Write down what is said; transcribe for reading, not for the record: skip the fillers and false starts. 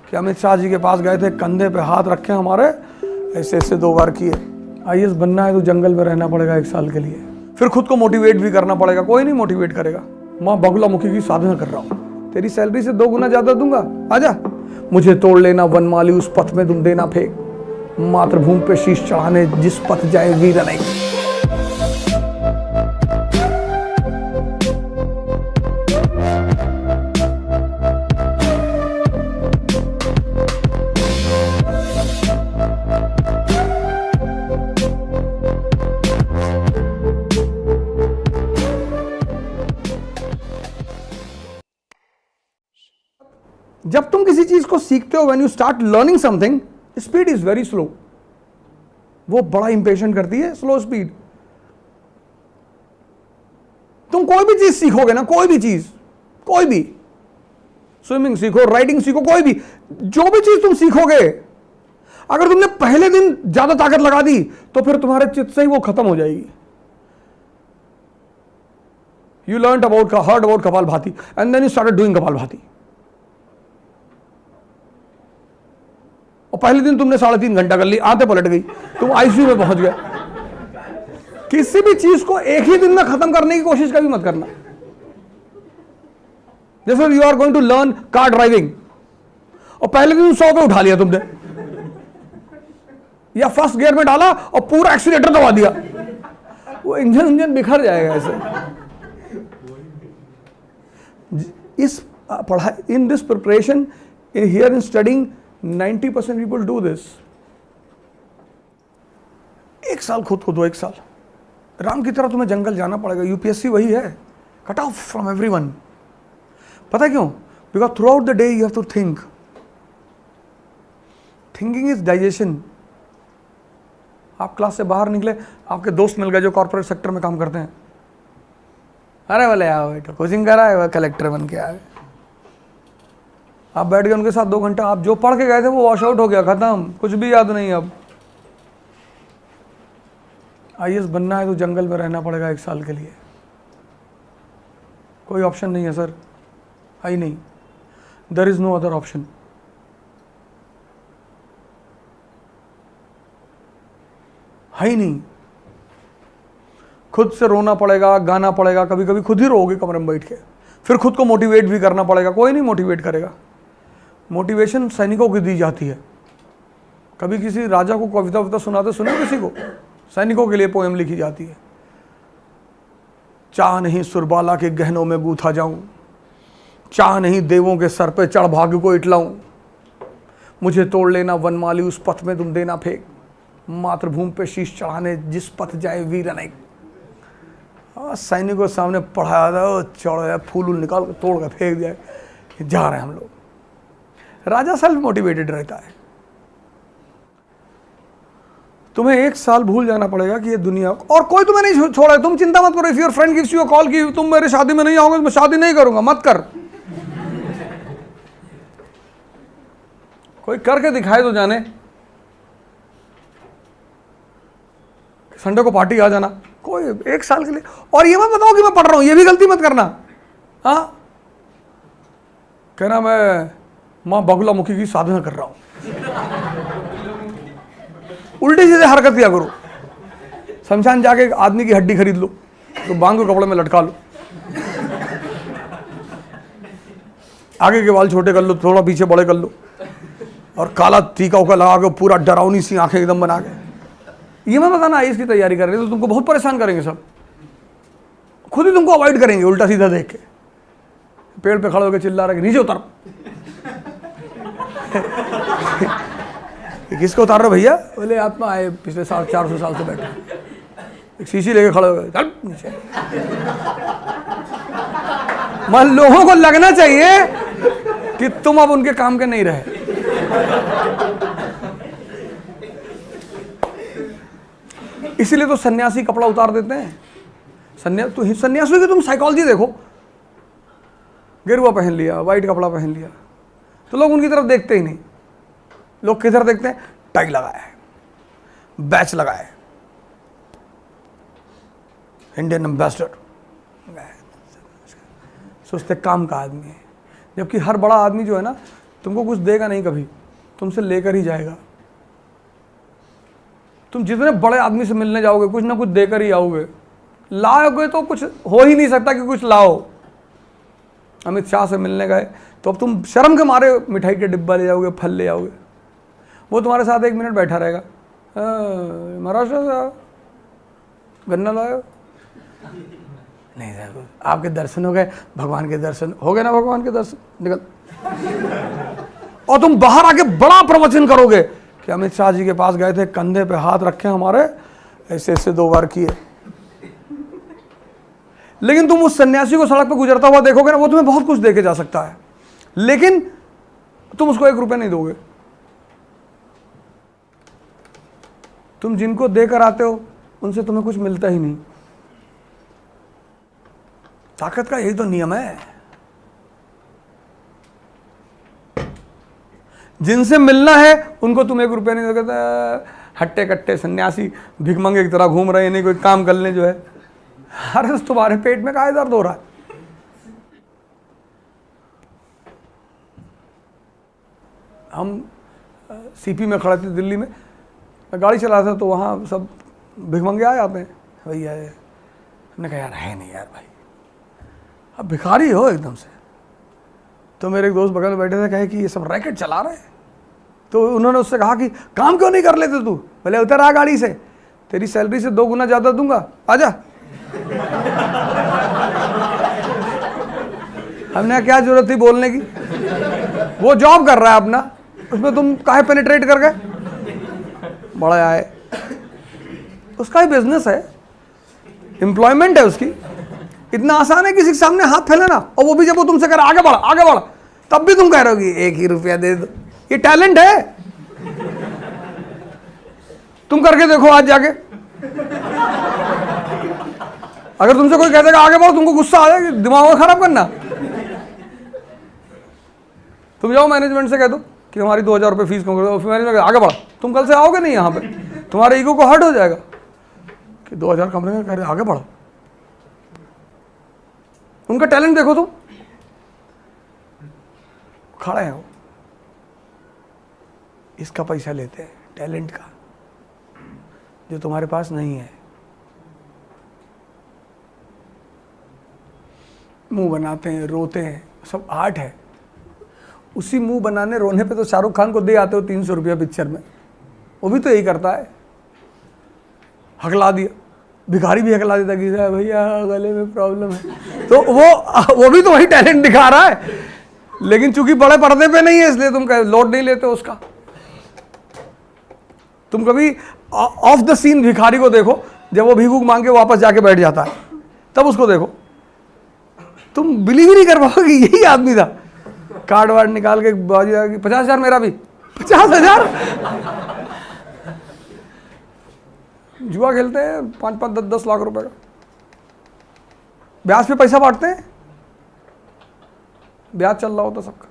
कि अमित शाह जी के पास गए थे, कंधे पे हाथ रखे हमारे, ऐसे ऐसे 2 बार किए। आईएएस बनना है तो जंगल में रहना पड़ेगा 1 साल के लिए, फिर खुद को मोटिवेट भी करना पड़ेगा। कोई नहीं मोटिवेट करेगा। माँ बगुलामुखी की साधना कर रहा हूँ, तेरी सैलरी से 2 गुना ज्यादा दूंगा, आजा। मुझे तोड़ लेना वनमाली, उस पथ में तुम देना फेंक, मातृभूमि पे शीश चढ़ाने जिस पथ जाए वीर नहीं। जब तुम किसी चीज को सीखते हो, when you start learning something, speed is very slow. वो बड़ा इंपेशेंट करती है स्लो स्पीड। तुम कोई भी चीज सीखोगे ना, कोई भी चीज, कोई भी, स्विमिंग सीखो, राइडिंग सीखो, कोई भी, जो भी चीज तुम सीखोगे, अगर तुमने पहले दिन ज्यादा ताकत लगा दी तो फिर तुम्हारे चित्त से ही वो खत्म हो जाएगी। You learn about heard about kapalbhati and then you started doing kapalbhati, और पहले दिन तुमने 3.5 घंटा कर ली, आते पलट गई, तुम आईसीयू में पहुंच गए। किसी भी चीज को एक ही दिन में खत्म करने की कोशिश कभी मत करना। जैसे you are going to learn car driving, और पहले दिन 100 पे उठा लिया तुमने, या फर्स्ट गियर में डाला और पूरा एक्सीलेटर दबा दिया, वो इंजन बिखर जाएगा ऐसे। इस पढ़ाई, in this preparation, here in studying, 90% people do this। 1 साल खुद को दो, 1 साल राम की तरह तुम्हें जंगल जाना पड़ेगा। यूपीएससी वही है, कट ऑफ फ्रॉम एवरीवन। पता क्यों? Because throughout the day you have to think. Thinking is digestion. आप क्लास से बाहर निकले, आपके दोस्त मिल गए जो कॉर्पोरेट सेक्टर में काम करते हैं, अरे बोले आओ बेटा कोचिंग करा है, वह कलेक्टर बन के आए। आप बैठ गए उनके साथ 2 घंटा, आप जो पढ़ के गए थे वो वॉश आउट हो गया, खत्म, कुछ भी याद नहीं। अब आईएएस बनना है तो जंगल में रहना पड़ेगा 1 साल के लिए, कोई ऑप्शन नहीं है सर, है ही नहीं। There is no other option. है ही नहीं। खुद से रोना पड़ेगा, गाना पड़ेगा, कभी कभी खुद ही रोओगे कमरे में बैठ के, फिर खुद को मोटिवेट भी करना पड़ेगा। कोई नहीं मोटिवेट करेगा। मोटिवेशन सैनिकों की दी जाती है। कभी किसी राजा को कविता वविता सुनाते सुना किसी को? सैनिकों के लिए पोएम लिखी जाती है। चाह नहीं सुरबाला के गहनों में गूथा जाऊं, चाह नहीं देवों के सर पे चढ़ भाग्य को इटलाऊं, मुझे तोड़ लेना वनमाली, उस पथ में तुम देना फेंक, मातृभूमि पे शीश चढ़ाने जिस पथ जाए वीर नहीं। सैनिकों के सामने पढ़ाया था, चढ़ फूल निकाल कर तोड़ कर फेंक दिया, जा रहे हैं हम लोग। राजा सेल्फ मोटिवेटेड रहता है। तुम्हें 1 साल भूल जाना पड़ेगा कि ये दुनिया, और कोई तुम्हें नहीं छोड़ा है। तुम चिंता मत करो। If your friend gives you a call कि तुम मेरे शादी में नहीं आओगे, मैं शादी नहीं करूंगा, मत कर। कोई करके दिखाए तो जाने। संडे को पार्टी आ जाना, कोई 1 साल के लिए। और ये मत बताओ कि मैं पढ़ रहा हूं, ये भी गलती मत करना। हाँ, कहना मैं माँ बगुलामुखी की साधना कर रहा हूं, उल्टी सीधे हरकत किया करो। शमशान जाके एक आदमी की हड्डी खरीद लो, तो बांग के कपड़े में लटका लो, आगे के बाल छोटे कर लो, थोड़ा पीछे बड़े कर लो, और काला टीका उका लगा के पूरा डरावनी सी आंखें एकदम बना के। ये मैं बताना आईएएस की तैयारी कर रहे तो तुमको बहुत परेशान करेंगे सब, खुद ही तुमको अवॉइड करेंगे उल्टा सीधा देख के। पेड़ पे खड़े होकर चिल्ला रहे नीचे उतर। किसको उतार रहे हो भैया? बोले आप आए पिछले 400 साल से बैठे, एक शीशी लेके खड़े हो गए, चल नीचे। मान लोगों को लगना चाहिए कि तुम अब उनके काम के नहीं रहे। इसीलिए तो सन्यासी कपड़ा उतार देते हैं। सन्यासियों की तुम साइकोलॉजी देखो, गेरुआ पहन लिया, व्हाइट कपड़ा पहन लिया, तो लोग उनकी तरफ देखते ही नहीं। लोग किधर देखते हैं? टाई लगाया है, बैच लगाया है, इंडियन एम्बेसडर, सोचते काम का आदमी है। जबकि हर बड़ा आदमी जो है ना, तुमको कुछ देगा नहीं कभी, तुमसे लेकर ही जाएगा। तुम जितने बड़े आदमी से मिलने जाओगे कुछ ना कुछ देकर ही आओगे। लाओगे तो कुछ हो ही नहीं सकता कि कुछ लाओ। अमित शाह से मिलने गए तो अब तुम शर्म के मारे मिठाई के डिब्बा ले जाओगे, फल ले जाओगे। वो तुम्हारे साथ 1 मिनट बैठा रहेगा, महाराष्ट्र से गन्ना लाए नहीं सर, आपके दर्शन हो गए, भगवान के दर्शन हो गए ना, भगवान के दर्शन, निकल। और तुम बाहर आके बड़ा प्रवचन करोगे कि अमित शाह जी के पास गए थे, कंधे पे हाथ रखे हमारे, ऐसे ऐसे 2 बार किए। लेकिन तुम उस सन्यासी को सड़क पे गुजरता हुआ देखोगे ना, वो तुम्हें बहुत कुछ देके जा सकता है, लेकिन तुम उसको 1 रुपया नहीं दोगे। तुम जिनको देकर आते हो उनसे तुम्हें कुछ मिलता ही नहीं। ताकत का यही तो नियम है। जिनसे मिलना है उनको तुम 1 रुपया नहीं दोगे। हट्टे कट्टे सन्यासी भिखमंगे की तरह घूम रहे हैं, नहीं कोई काम कर ले जो है। अरे तुम्हारे पेट में काहे दर्द हो रहा है? हम सीपी में खड़े थे दिल्ली में, मैं गाड़ी चला था तो वहाँ सब भिखमंगे आ जाते हैं, भैया हमने कहा यार है नहीं यार भाई, अब भिखारी हो एकदम से। तो मेरे एक दोस्त बगल में बैठे थे, कहे कि ये सब रैकेट चला रहे हैं। तो उन्होंने उससे कहा कि काम क्यों नहीं कर लेते तू? बोले उतर आ गाड़ी से, तेरी सैलरी से 2 गुना ज़्यादा दूंगा, आजा। हमने क्या जरूरत थी बोलने की? वो जॉब कर रहा है अपना, उसमें तुम काहे पेनिट्रेट कर गए? बड़ा आए, उसका ही बिजनेस है, एम्प्लॉयमेंट है उसकी। इतना आसान है किसी के सामने हाथ फैलाना, और वो भी जब वो तुमसे कह रहा आगे बढ़, तब भी तुम कह रहे हो कि 1 ही रुपया दे दो। ये टैलेंट है, तुम करके देखो आज जाके। अगर तुमसे कोई कह देगा आगे बढ़ो, तुमको गुस्सा आ जाएगा, दिमाग खराब करना। तुम जाओ मैनेजमेंट से कह दो कि हमारी 2000 रुपये फीस कम कर दो, फिर मैनेजमेंट आगे बढ़ा, तुम कल से आओगे नहीं यहाँ पे, तुम्हारे ईगो को हर्ट हो जाएगा कि 2000 कम कह रहे आगे बढ़ो। उनका टैलेंट देखो तुम, खड़े हैं वो, इसका पैसा लेते हैं, टैलेंट का, जो तुम्हारे पास नहीं है। मुंह बनाते हैं, रोते हैं, सब आर्ट है। उसी मुंह बनाने रोने पे तो शाहरुख खान को दे आते हो 300 रुपया पिक्चर में, वो भी तो यही करता है, हकला दिया। भिखारी भी हकला देता कि भैया गले में प्रॉब्लम है, तो वो भी तो वही टैलेंट दिखा रहा है, लेकिन चूंकि बड़े पर्दे पे नहीं है इसलिए तुम लोड नहीं लेते उसका। तुम कभी ऑफ द सीन भिखारी को देखो, जब वो भीख मांग के वापस जाके बैठ जाता है, तब उसको देखो, तुम बिलीव ही नहीं कर पाओगे यही आदमी था। कार्ड वार्ड निकाल के बाजी 50,000 मेरा भी, 50,000। जुआ खेलते हैं 5-5, 10-10 लाख रुपए का, ब्याज पे पैसा बांटते हैं, ब्याज चल रहा होता सबका।